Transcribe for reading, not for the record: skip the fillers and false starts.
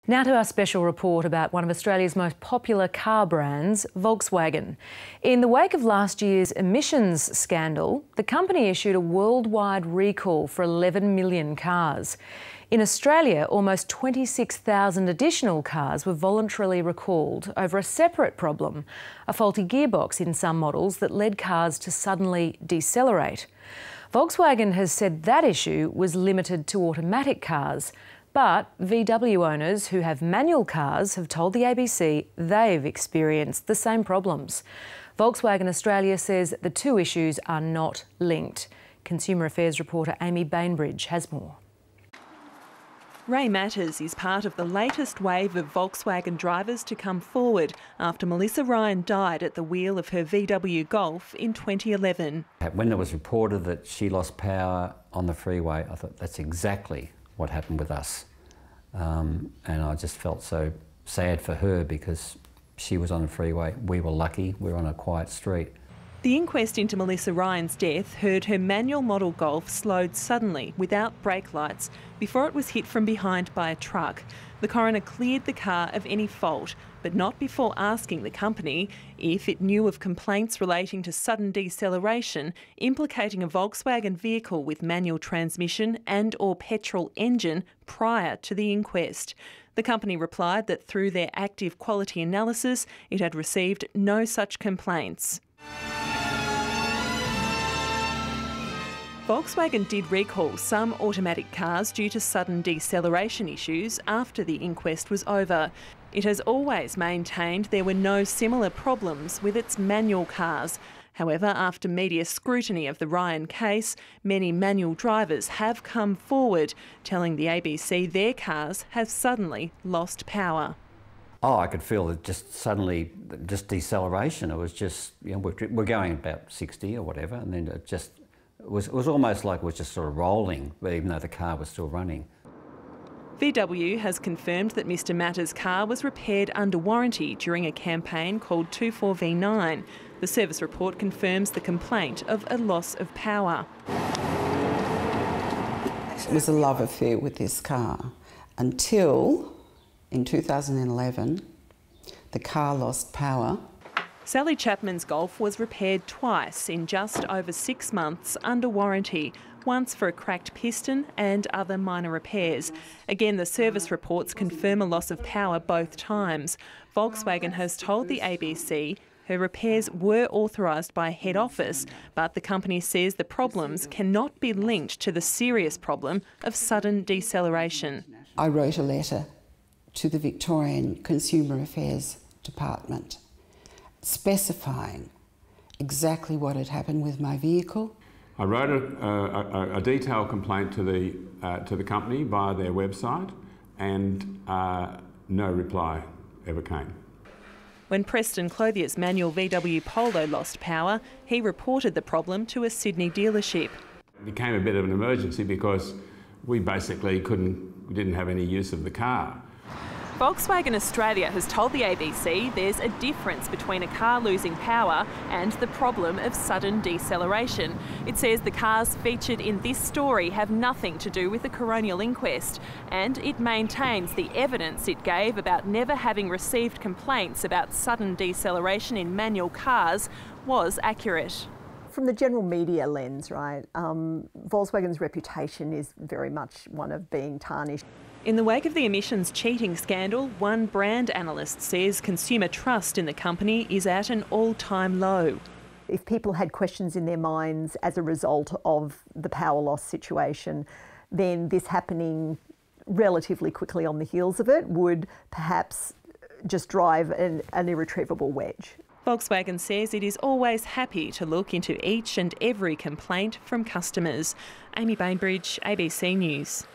Now to our special report about one of Australia's most popular car brands, Volkswagen. In the wake of last year's emissions scandal, the company issued a worldwide recall for 11 million cars. In Australia, almost 26,000 additional cars were voluntarily recalled over a separate problem, a faulty gearbox in some models that led cars to suddenly decelerate. Volkswagen has said that issue was limited to automatic cars, but VW owners who have manual cars have told the ABC they've experienced the same problems. Volkswagen Australia says the two issues are not linked. Consumer Affairs reporter Amy Bainbridge has more. Ray Matters is part of the latest wave of Volkswagen drivers to come forward after Melissa Ryan died at the wheel of her VW Golf in 2011. When it was reported that she lost power on the freeway, I thought that's exactly what happened with us. And I just felt so sad for her because she was on the freeway. We were lucky, we were on a quiet street. The inquest into Melissa Ryan's death heard her manual model Golf slowed suddenly without brake lights before it was hit from behind by a truck. The coroner cleared the car of any fault, but not before asking the company if it knew of complaints relating to sudden deceleration implicating a Volkswagen vehicle with manual transmission and/or petrol engine prior to the inquest. The company replied that through their active quality analysis, it had received no such complaints. Volkswagen did recall some automatic cars due to sudden deceleration issues after the inquest was over. It has always maintained there were no similar problems with its manual cars. However, after media scrutiny of the Ryan case, many manual drivers have come forward, telling the ABC their cars have suddenly lost power. Oh, I could feel it just suddenly, just deceleration. It was just, you know, we're going about 60 or whatever, and then it was almost like it was just sort of rolling, even though the car was still running. VW has confirmed that Mr Matters' car was repaired under warranty during a campaign called 24V9. The service report confirms the complaint of a loss of power. It was a love affair with this car until in 2011 the car lost power. Sally Chapman's Golf was repaired twice in just over 6 months under warranty, once for a cracked piston and other minor repairs. Again, the service reports confirm a loss of power both times. Volkswagen has told the ABC her repairs were authorised by head office, but the company says the problems cannot be linked to the serious problem of sudden deceleration. I wrote a letter to the Victorian Consumer Affairs Department specifying exactly what had happened with my vehicle. I wrote a detailed complaint to the company via their website, and no reply ever came. When Preston Clothier's manual VW Polo lost power, he reported the problem to a Sydney dealership. It became a bit of an emergency because we basically didn't have any use of the car. Volkswagen Australia has told the ABC there's a difference between a car losing power and the problem of sudden deceleration. It says the cars featured in this story have nothing to do with the coronial inquest, and it maintains the evidence it gave about never having received complaints about sudden deceleration in manual cars was accurate. From the general media lens, right, Volkswagen's reputation is very much one of being tarnished. In the wake of the emissions cheating scandal, one brand analyst says consumer trust in the company is at an all-time low. If people had questions in their minds as a result of the power loss situation, then this happening relatively quickly on the heels of it would perhaps just drive an irretrievable wedge. Volkswagen says it is always happy to look into each and every complaint from customers. Amy Bainbridge, ABC News.